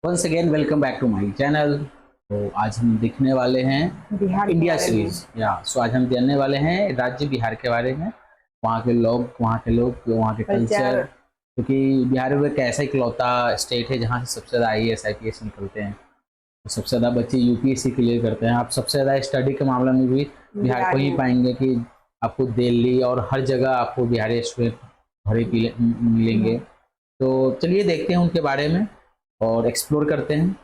Once again welcome back to my channel. तो आज हम देखने वाले हैं बिहार इंडिया सीरीज आज हम जानने वाले हैं राज्य बिहार के बारे में, वहाँ के लोग, वहाँ के कल्चर, क्योंकि बिहार एक ऐसा इकलौता स्टेट है जहाँ से सबसे ज़्यादा IAS IPS निकलते हैं। तो सबसे ज़्यादा बच्चे UPSC क्लियर करते हैं। आप सबसे ज़्यादा स्टडी के मामले में भी बिहार को ही पाएंगे कि आपको दिल्ली और हर जगह आपको बिहारी स्टूडेंट भरे मिलेंगे। तो चलिए देखते हैं उनके बारे में और एक्सप्लोर करते हैं।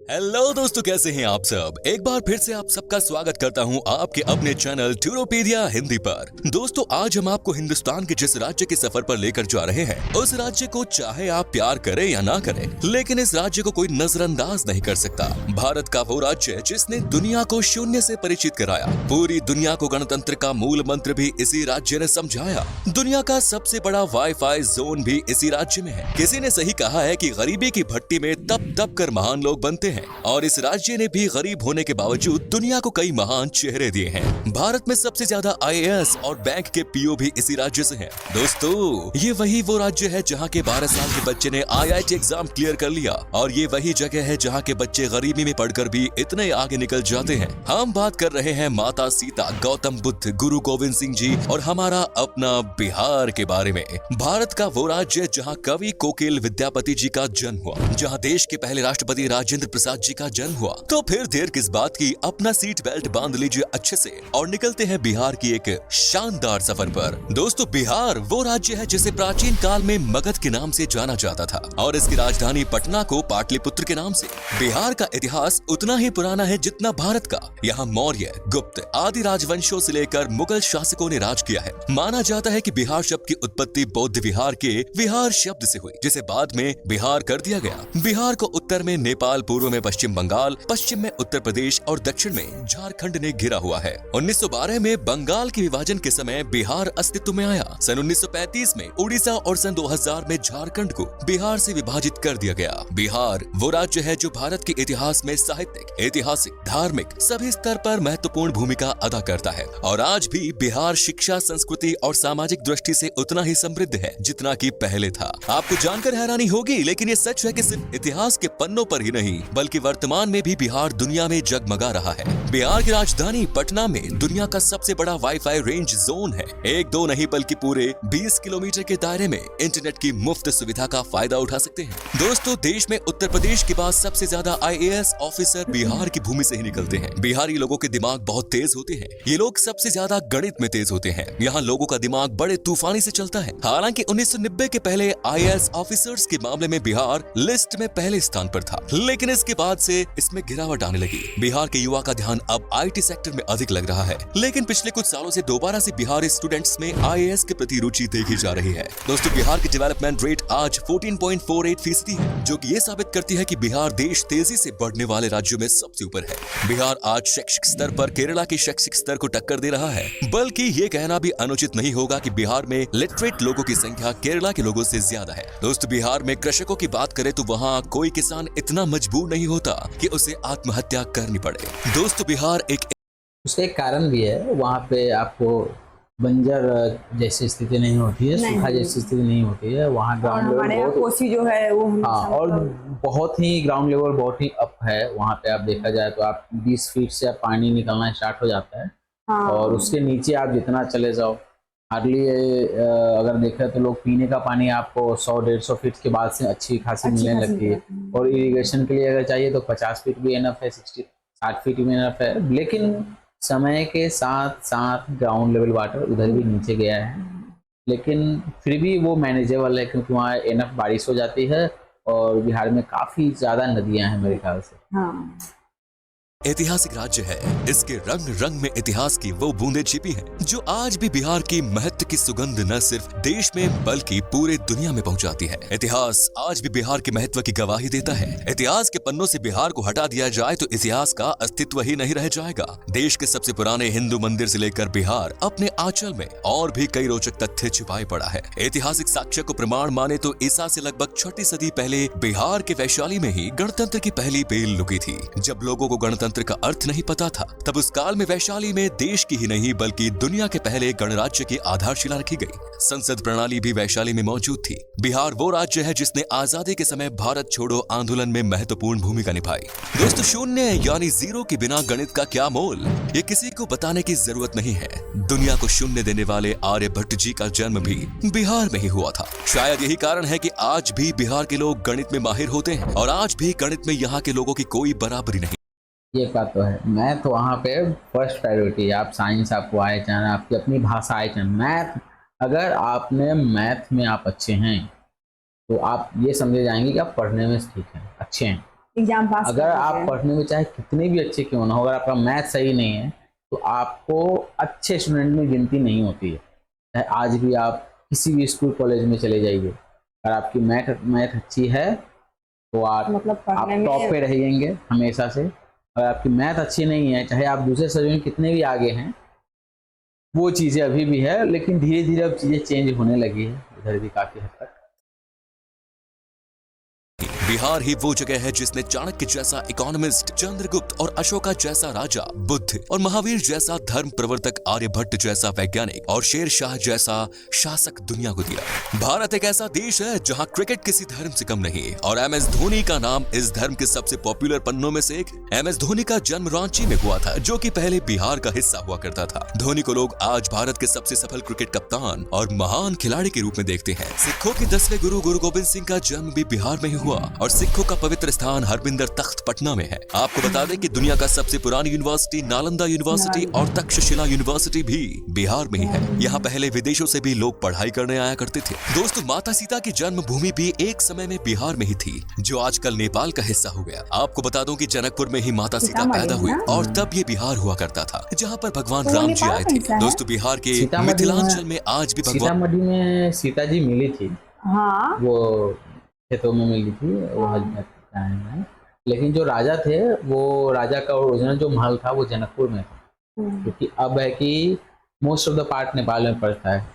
हेलो दोस्तों, कैसे हैं आप सब। एक बार फिर से आप सबका स्वागत करता हूं आपके अपने चैनल टूरोपीडिया हिंदी पर। दोस्तों, आज हम आपको हिंदुस्तान के जिस राज्य के सफर पर लेकर जा रहे हैं, उस राज्य को चाहे आप प्यार करें या ना करें, लेकिन इस राज्य को कोई नजरअंदाज नहीं कर सकता। भारत का वो राज्य जिसने दुनिया को शून्य से परिचित कराया, पूरी दुनिया को गणतंत्र का मूल मंत्र भी इसी राज्य ने समझाया। दुनिया का सबसे बड़ा वाईफाई जोन भी इसी राज्य में है। किसी ने सही कहा है कि गरीबी की भट्टी में तप तप कर महान लोग बनते हैं, और इस राज्य ने भी गरीब होने के बावजूद दुनिया को कई महान चेहरे दिए हैं। भारत में सबसे ज्यादा IAS और बैंक के PO भी इसी राज्य से हैं। दोस्तों, ये वही वो राज्य है जहाँ के 12 साल के बच्चे ने IIT एग्जाम क्लियर कर लिया, और ये वही जगह है जहाँ के बच्चे गरीबी में पढ़कर भी इतने आगे निकल जाते हैं। हम बात कर रहे हैं माता सीता, गौतम बुद्ध, गुरु गोविंद सिंह जी और हमारा अपना बिहार के बारे में। भारत का वो राज्य जहाँ कवि कोकिल विद्यापति जी का जन्म हुआ, जहाँ देश के पहले राष्ट्रपति राजेंद्र प्रसाद जी का जन्म हुआ। तो फिर देर किस बात की, अपना सीट बेल्ट बांध लीजिए अच्छे से और निकलते हैं बिहार की एक शानदार सफर पर। दोस्तों, बिहार वो राज्य है जिसे प्राचीन काल में मगध के नाम से जाना जाता था, और इसकी राजधानी पटना को पाटलिपुत्र के नाम से। बिहार का इतिहास उतना ही पुराना है जितना भारत का। यहाँ मौर्य, गुप्त आदि राजवंशों से लेकर मुगल शासकों ने राज किया है। माना जाता है कि बिहार शब्द की उत्पत्ति बौद्ध विहार के विहार शब्द से हुई, जिसे बाद में बिहार कर दिया गया। बिहार को उत्तर में नेपाल, पूर्व में पश्चिम बंगाल, पश्चिम में उत्तर प्रदेश और दक्षिण में झारखंड ने घिरा हुआ है। 1912 में बंगाल के विभाजन के समय बिहार अस्तित्व में आया। सन 1935 में उड़ीसा और सन 2000 में झारखंड को बिहार से विभाजित कर दिया गया। बिहार वो राज्य है जो भारत के इतिहास में साहित्यिक, ऐतिहासिक, धार्मिक सभी स्तर पर महत्वपूर्ण भूमिका अदा करता है, और आज भी बिहार शिक्षा, संस्कृति और सामाजिक दृष्टि से उतना ही समृद्ध है जितना कि पहले था। आपको जानकर हैरानी होगी, लेकिन ये सच है कि सिर्फ इतिहास के पन्नों पर ही नहीं बल्कि वर्तमान में भी बिहार दुनिया में जगमगा रहा है। बिहार की राजधानी पटना में दुनिया का सबसे बड़ा वाईफाई रेंज जोन है। एक दो नहीं बल्कि पूरे 20 किलोमीटर के दायरे में इंटरनेट की मुफ्त सुविधा का फायदा उठा सकते हैं। दोस्तों, देश में उत्तर प्रदेश के बाद सबसे ज्यादा IAS ऑफिसर बिहार की भूमि से ही निकलते हैं। बिहारी लोगों के दिमाग बहुत तेज होते हैं। ये लोग सबसे ज्यादा गणित में तेज होते हैं। यहाँ लोगों का दिमाग बड़े तूफानी से चलता है। हालांकि 1990 के पहले IAS ऑफिसर्स के मामले में बिहार लिस्ट में पहले स्थान पर था, लेकिन इसके बाद से इसमें गिरावट आने लगी। बिहार के युवा का ध्यान अब IT सेक्टर में अधिक लग रहा है, लेकिन पिछले कुछ सालों से दोबारा से बिहारी स्टूडेंट्स में IAS के प्रति रुचि देखी जा रही है। दोस्तों, बिहार की डेवलपमेंट रेट आज 14.48% है, जो कि ये साबित करती है कि बिहार देश तेजी से बढ़ने वाले राज्यों में सबसे ऊपर है। बिहार आज शैक्षिक स्तर पर केरला के शैक्षिक स्तर को टक्कर दे रहा है, बल्कि ये कहना भी अनुचित नहीं होगा कि बिहार में लिटरेट लोगों की संख्या केरला के लोगों से ज्यादा है। दोस्तों, बिहार में कृषकों की बात करें तो वहाँ कोई किसान इतना मजबूर नहीं होता कि उसे आत्महत्या करनी पड़े। दोस्तों, बिहार उसका एक कारण भी है, वहाँ पे आपको बंजर जैसी स्थिति नहीं होती है, सूखा जैसी स्थिति नहीं होती है। वहाँ ग्राउंड लेवल कोसी जो है वो और बहुत ही ग्राउंड लेवल बहुत ही अप है। वहाँ पे आप देखा जाए तो आप 20 फीट से आप पानी निकलना स्टार्ट हो जाता है। और उसके नीचे आप जितना चले जाओ, हार्डली अगर देखा तो लोग पीने का पानी आपको 100-150 फीट के बाद से अच्छी खासी मिलने लगती है। और इरिगेशन के लिए अगर चाहिए तो 50 फीट भी इनफ है, 60 फीट भी इनफ है। लेकिन समय के साथ साथ ग्राउंड लेवल वाटर उधर भी नीचे गया है, लेकिन फिर भी वो मैनेजेबल है, क्योंकि वहाँ इनफ बारिश हो जाती है और बिहार में काफ़ी ज़्यादा नदियाँ हैं मेरे ख्याल से। ऐतिहासिक राज्य है। इसके रंग रंग में इतिहास की वो बूंदें छिपी हैं, जो आज भी बिहार की महत्व की सुगंध न सिर्फ देश में बल्कि पूरे दुनिया में पहुंचाती है। इतिहास आज भी बिहार के महत्व की गवाही देता है। इतिहास के पन्नों से बिहार को हटा दिया जाए तो इतिहास का अस्तित्व ही नहीं रह जाएगा। देश के सबसे पुराने हिंदू मंदिर से लेकर बिहार अपने आंचल में और भी कई रोचक तथ्य छिपाए पड़ा है। ऐतिहासिक साक्ष्य को प्रमाण माने तो ईसा से लगभग 6वीं सदी पहले बिहार के वैशाली में ही गणतंत्र की पहली बेल लुकी थी। जब लोगों को गणतंत्र गणतंत्र का अर्थ नहीं पता था, तब उस काल में वैशाली में देश की ही नहीं बल्कि दुनिया के पहले गणराज्य की आधारशिला रखी गई। संसद प्रणाली भी वैशाली में मौजूद थी। बिहार वो राज्य है जिसने आजादी के समय भारत छोड़ो आंदोलन में महत्वपूर्ण भूमिका निभाई। दोस्तों, शून्य यानी जीरो के बिना गणित का क्या मोल, ये किसी को बताने की जरूरत नहीं है। दुनिया को शून्य देने वाले आर्यभट्ट जी का जन्म भी बिहार में ही हुआ था। शायद यही कारण है कि आज भी बिहार के लोग गणित में माहिर होते हैं और आज भी गणित में यहाँ के लोगों की कोई बराबरी नहीं। ये बात तो है। मैथ वहाँ पे फर्स्ट प्रायोरिटी है। आप साइंस आपको आए चाहे, आपकी अपनी भाषा आए चाहे, मैथ अगर आपने मैथ में आप अच्छे हैं तो आप ये समझे जाएंगे कि आप पढ़ने में ठीक हैं, अच्छे हैं। एग्जाम पास अगर आप पढ़ने में चाहे कितने भी अच्छे क्यों ना हो, अगर आपका मैथ सही नहीं है तो आपको अच्छे स्टूडेंट में गिनती नहीं होती है। चाहे आज भी आप किसी भी स्कूल कॉलेज में चले जाइए, अगर आपकी मैथ अच्छी है तो आप टॉप पे रहेंगे हमेशा से। अगर आपकी मैथ अच्छी नहीं है, चाहे आप दूसरे सब्जेक्ट में कितने भी आगे हैं, वो चीज़ें अभी भी है, लेकिन धीरे धीरे अब चीज़ें चेंज होने लगी है इधर भी काफ़ी हद तक। बिहार ही वो जगह है जिसने चाणक्य जैसा इकोनॉमिस्ट, चंद्रगुप्त और अशोका जैसा राजा, बुद्ध और महावीर जैसा धर्म प्रवर्तक, आर्यभट्ट जैसा वैज्ञानिक और शेर शाह जैसा शासक दुनिया को दिया। भारत एक ऐसा देश है जहां क्रिकेट किसी धर्म से कम नहीं और MS धोनी का नाम इस धर्म के सबसे पॉपुलर पन्नों में से एक। MS धोनी का जन्म रांची में हुआ था, जो कि पहले बिहार का हिस्सा हुआ करता था। धोनी को लोग आज भारत के सबसे सफल क्रिकेट कप्तान और महान खिलाड़ी के रूप में देखते हैं। सिखों के 10वें गुरु गुरु गोविंद सिंह का जन्म भी बिहार में ही हुआ और सिखों का पवित्र स्थान हरमिंदर तख्त पटना में है। आपको बता दें कि दुनिया का सबसे पुरानी यूनिवर्सिटी नालंदा यूनिवर्सिटी और तक्षशिला यूनिवर्सिटी भी बिहार में ही है। यहाँ पहले विदेशों से भी लोग पढ़ाई करने आया करते थे। दोस्तों, माता सीता की जन्मभूमि भी एक समय में बिहार में ही थी, जो आजकल नेपाल का हिस्सा हो गया। आपको बता दूं कि जनकपुर में ही माता सीता पैदा हुई और तब ये बिहार हुआ करता था, जहाँ पर भगवान राम जी आए थे। दोस्तों, बिहार के मिथिलांचल में आज भी सीतामढ़ी में सीता जी मिली थी। हाँ, वो खेतों में मिली थी, वो हजरत है। लेकिन जो राजा थे, वो राजा का ओरिजिनल जो महल था वो जनकपुर में था, क्योंकि अब है कि most of the part Nepal में पड़ता है,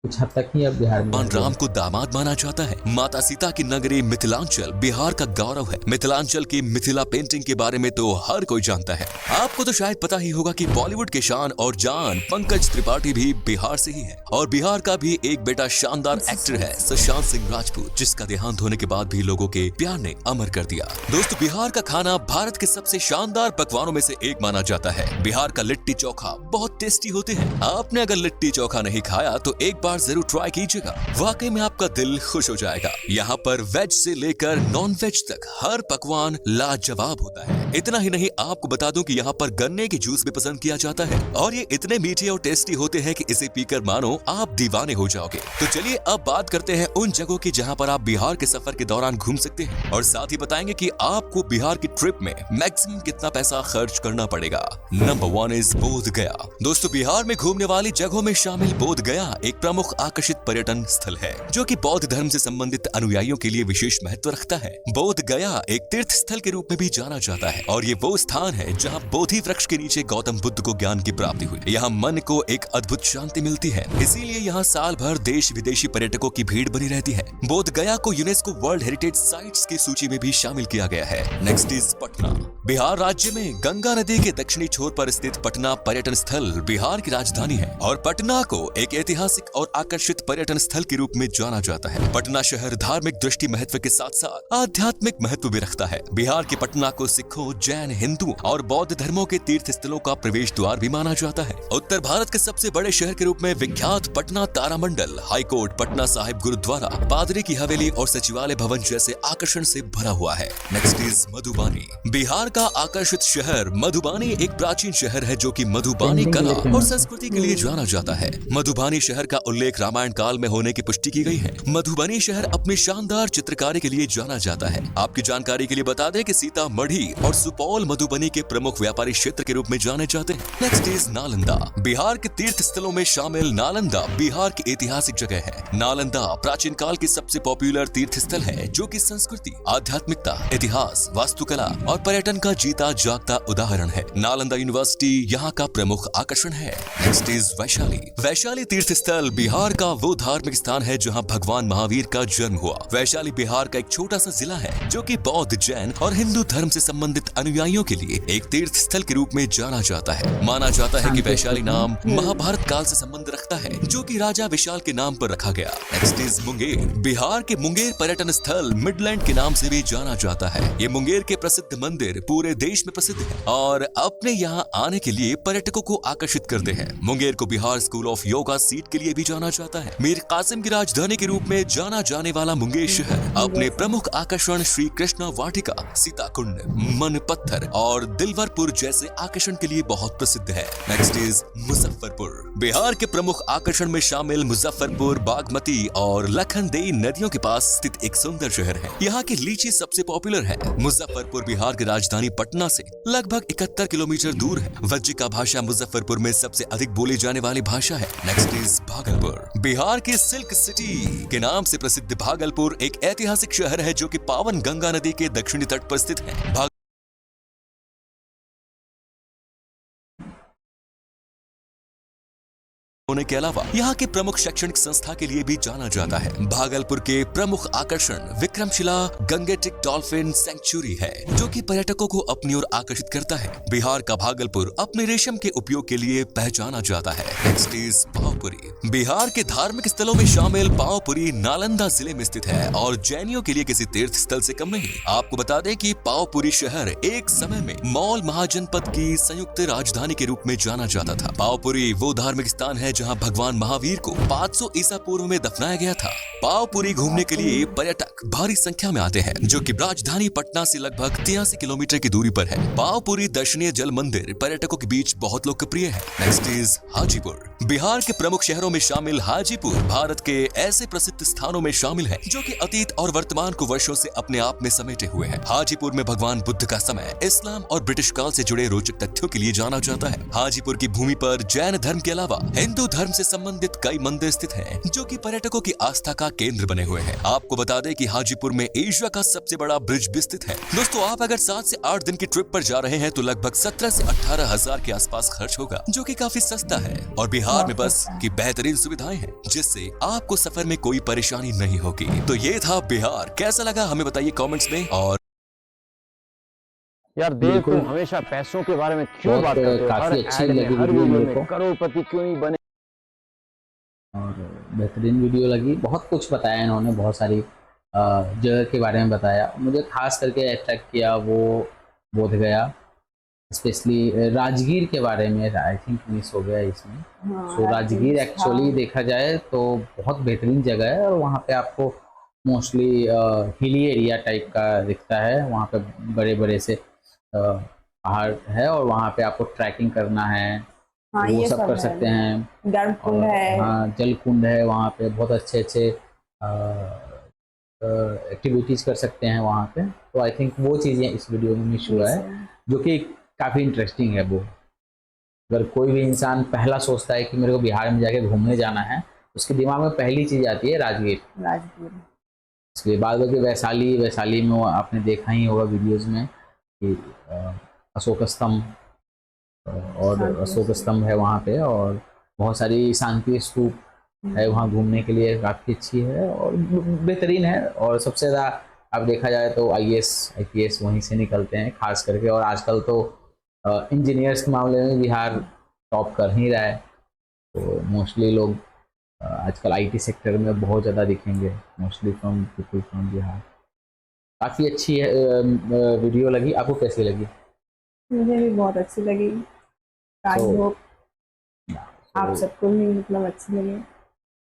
कुछ हद तक ही अब बिहार में। भगवान राम को दामाद माना जाता है। माता सीता की नगरी मिथिलांचल बिहार का गौरव है। मिथिलांचल की मिथिला पेंटिंग के बारे में तो हर कोई जानता है। आपको तो शायद पता ही होगा कि बॉलीवुड के शान और जान पंकज त्रिपाठी भी बिहार से ही है और बिहार का भी एक बेटा शानदार एक्टर है सुशांत सिंह राजपूत, जिसका देहांत होने के बाद भी लोगों के प्यार ने अमर कर दिया। दोस्तों, बिहार का खाना भारत के सबसे शानदार पकवानों में से एक माना जाता है। बिहार का लिट्टी चोखा बहुत टेस्टी होते हैं। आपने अगर लिट्टी चोखा नहीं खाया तो एक बार जरूर ट्राई कीजिएगा, वाकई में आपका दिल खुश हो जाएगा। यहाँ पर वेज से लेकर नॉन वेज तक हर पकवान लाजवाब होता है। इतना ही नहीं, आपको बता दूं कि यहाँ पर गन्ने की जूस भी पसंद किया जाता है और ये इतने मीठे और टेस्टी होते हैं कि इसे पीकर मानो आप दीवाने हो जाओगे। तो चलिए अब बात करते हैं उन जगहों की जहाँ पर आप बिहार के सफर के दौरान घूम सकते हैं और साथ ही बताएंगे कि आपको बिहार की ट्रिप में मैक्सिमम कितना पैसा खर्च करना पड़ेगा। नंबर 1 इज बोध गया। दोस्तों, बिहार में घूमने वाली जगहों में शामिल बोध गया एक प्रमुख आकर्षित पर्यटन स्थल है, जो कि बौद्ध धर्म से संबंधित अनुयायियों के लिए विशेष महत्व रखता है। बोध गया एक तीर्थ स्थल के रूप में भी जाना जाता है और ये वो स्थान है जहाँ बोधि वृक्ष के नीचे गौतम बुद्ध को ज्ञान की प्राप्ति हुई। यहाँ मन को एक अद्भुत शांति मिलती है, इसीलिए यहाँ साल भर देश विदेशी पर्यटकों की भीड़ बनी रहती है। बोध गया को यूनेस्को वर्ल्ड हेरिटेज साइट्स की सूची में भी शामिल किया गया है। Next is Patna. बिहार राज्य में गंगा नदी के दक्षिणी छोर पर स्थित पटना पर्यटन स्थल बिहार की राजधानी है और पटना को एक ऐतिहासिक और आकर्षित पर्यटन स्थल के रूप में जाना जाता है। पटना शहर धार्मिक दृष्टि महत्व के साथ साथ आध्यात्मिक महत्व भी रखता है। बिहार के पटना को सिखों, जैन, हिंदू और बौद्ध धर्मों के तीर्थ स्थलों का प्रवेश द्वार भी माना जाता है। उत्तर भारत के सबसे बड़े शहर के रूप में विख्यात पटना तारामंडल, हाईकोर्ट, पटना साहिब गुरुद्वारा, पादरी की हवेली और सचिवालय भवन जैसे आकर्षण से भरा हुआ है। Next is Madhubani. बिहार का आकर्षित शहर मधुबानी एक प्राचीन शहर है जो कि मधुबानी कला और संस्कृति के लिए जाना जाता है। मधुबानी शहर का उल्लेख रामायण काल में होने की पुष्टि की गई है। मधुबनी शहर अपनी शानदार चित्रकारी के लिए जाना जाता है। आपकी जानकारी के लिए बता दें कि सीतामढ़ी और सुपौल मधुबनी के प्रमुख व्यापारी क्षेत्र के रूप में जाने जाते हैं। Next is Nalanda. बिहार के तीर्थ स्थलों में शामिल नालंदा बिहार की ऐतिहासिक जगह है। नालंदा प्राचीन काल की सबसे पॉपुलर तीर्थ स्थल है, जो कि संस्कृति, आध्यात्मिकता, इतिहास, वास्तुकला और पर्यटन का जीता जागता उदाहरण है। नालंदा यूनिवर्सिटी यहाँ का प्रमुख आकर्षण है। Next is Vaishali. वैशाली तीर्थ स्थल बिहार का वो धार्मिक स्थान है जहां भगवान महावीर का जन्म हुआ। वैशाली बिहार का एक छोटा सा जिला है जो कि बौद्ध, जैन और हिंदू धर्म से संबंधित अनुयायियों के लिए एक तीर्थ स्थल के रूप में जाना जाता है। माना जाता है कि वैशाली नाम महाभारत काल से संबंध रखता है, जो कि राजा विशाल के नाम पर रखा गया। Next is Munger. बिहार के मुंगेर पर्यटन स्थल मिडलैंड के नाम से भी जाना जाता है। ये मुंगेर के प्रसिद्ध मंदिर पूरे देश में प्रसिद्ध है और अपने यहाँ आने के लिए पर्यटकों को आकर्षित करते हैं। मुंगेर को Bihar school of yoga seat के लिए भी जाना जाता है। मीर कासिम की राजधानी के रूप में जाना जाने वाला मुंगेर शहर अपने प्रमुख आकर्षण श्री कृष्णा वाटिका, सीता कुंड, मन पत्थर और दिलवरपुर जैसे आकर्षण के लिए बहुत प्रसिद्ध है। Next is Muzaffarpur. बिहार के प्रमुख आकर्षण में शामिल मुजफ्फरपुर बागमती और लखनदेई नदियों के पास स्थित एक सुंदर शहर है। यहाँ की लीची सबसे पॉपुलर है। मुजफ्फरपुर बिहार की राजधानी पटना से लगभग 71 किलोमीटर दूर है। वज्जिका भाषा मुजफ्फरपुर में सबसे अधिक बोली जाने वाली भाषा है। Next is Bhagalpur. बिहार के सिल्क सिटी के नाम से प्रसिद्ध भागलपुर एक ऐतिहासिक शहर है जो कि पावन गंगा नदी के दक्षिणी तट पर स्थित है। होने के अलावा यहाँ के प्रमुख शैक्षणिक संस्था के लिए भी जाना जाता है। भागलपुर के प्रमुख आकर्षण विक्रमशिला गंगेटिक डॉल्फिन सेंचुरी है, जो कि पर्यटकों को अपनी ओर आकर्षित करता है। बिहार का भागलपुर अपने रेशम के उपयोग के लिए पहचाना जाता है। Next is Pawapuri. बिहार के धार्मिक स्थलों में शामिल पावपुरी नालंदा जिले में स्थित है और जैनियों के लिए किसी तीर्थ स्थल से कम नहीं। आपको बता दें कि पावपुरी शहर एक समय में मौल महाजनपद की संयुक्त राजधानी के रूप में जाना जाता था। पावपुरी वो धार्मिक स्थान है जहां भगवान महावीर को 500 ईसा पूर्व में दफनाया गया था। पावपुरी घूमने के लिए पर्यटक भारी संख्या में आते हैं, जो कि राजधानी पटना से लगभग 83 किलोमीटर की दूरी पर है। पावपुरी दर्शनीय जल मंदिर पर्यटकों के बीच बहुत लोकप्रिय है। Next is Hajipur. बिहार के प्रमुख शहरों में शामिल हाजीपुर भारत के ऐसे प्रसिद्ध स्थानों में शामिल है जो कि अतीत और वर्तमान को वर्षों से अपने आप में समेटे हुए हैं। हाजीपुर में भगवान बुद्ध का समय, इस्लाम और ब्रिटिश काल से जुड़े रोचक तथ्यों के लिए जाना जाता है। हाजीपुर की भूमि पर जैन धर्म के अलावा हिंदू धर्म से संबंधित कई मंदिर स्थित हैं, जो कि पर्यटकों की आस्था का केंद्र बने हुए हैं। आपको बता दें कि हाजीपुर में एशिया का सबसे बड़ा ब्रिज भी स्थित है। दोस्तों, आप अगर 7 से 8 दिन की ट्रिप पर जा रहे हैं तो लगभग 17 से 18 हजार के आसपास खर्च होगा, जो कि काफी सस्ता है। और बिहार में बस की बेहतरीन सुविधाएं हैं, जिससे आपको सफर में कोई परेशानी नहीं होगी। तो ये था बिहार। कैसा लगा हमें बताइए कमेंट्स में। और यार देव, तुम हमेशा पैसों के बारे में क्यों बात करते हो? काफी अच्छी लगी हर वीडियो वीडियो मेरे को में करोड़पति क्यों नहीं बने? और बेहतरीन वीडियो लगी। बहुत कुछ बताया इन्होंने, बहुत सारी जगह के बारे में बताया। मुझे खास करके अट्रैक्ट किया वो बोधगया, स्पेशली राजगीर के बारे में आई थिंक मिस हो गया इसमें। सो राजगीर एक्चुअली देखा जाए तो बहुत बेहतरीन जगह है और वहाँ पे आपको मोस्टली हिली एरिया टाइप का दिखता है। वहाँ पे बड़े बड़े से पहाड़ है और वहाँ पे आपको ट्रैकिंग करना है, वो सब कर सकते हैं। गर्मकुंड है, हाँ, जल कुंड है। वहाँ पे बहुत अच्छे अच्छे एक्टिविटीज़ कर सकते हैं वहाँ पे। तो आई थिंक वो चीज़ें इस वीडियो में मिस हुआ है, जो कि काफ़ी इंटरेस्टिंग है। वो अगर कोई भी इंसान पहला सोचता है कि मेरे को बिहार में जाके घूमने जाना है, उसके दिमाग में पहली चीज़ आती है राजगीर। इसके बाद वैशाली में आपने देखा ही होगा वीडियोज़ में कि अशोक स्तंभ है वहाँ पे, और बहुत सारी शांति स्तूप है वहाँ घूमने के लिए, काफ़ी अच्छी है और बेहतरीन है। और सबसे ज़्यादा अब देखा जाए तो IAS वहीं से निकलते हैं खास करके। और आजकल तो इंजीनियर्स के मामले में बिहार टॉप कर ही रहा है। तो मोस्टली लोग आजकल IT सेक्टर में बहुत ज़्यादा दिखेंगे, mostly from people from Bihar. काफ़ी अच्छी वीडियो लगी। आपको कैसी लगी? मुझे भी बहुत अच्छी लगी। आई होप आप सबको भी मतलब अच्छी लगे।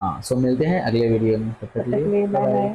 हाँ, सो मिलते हैं अगले वीडियो में। तब तक के लिए बाय बाय।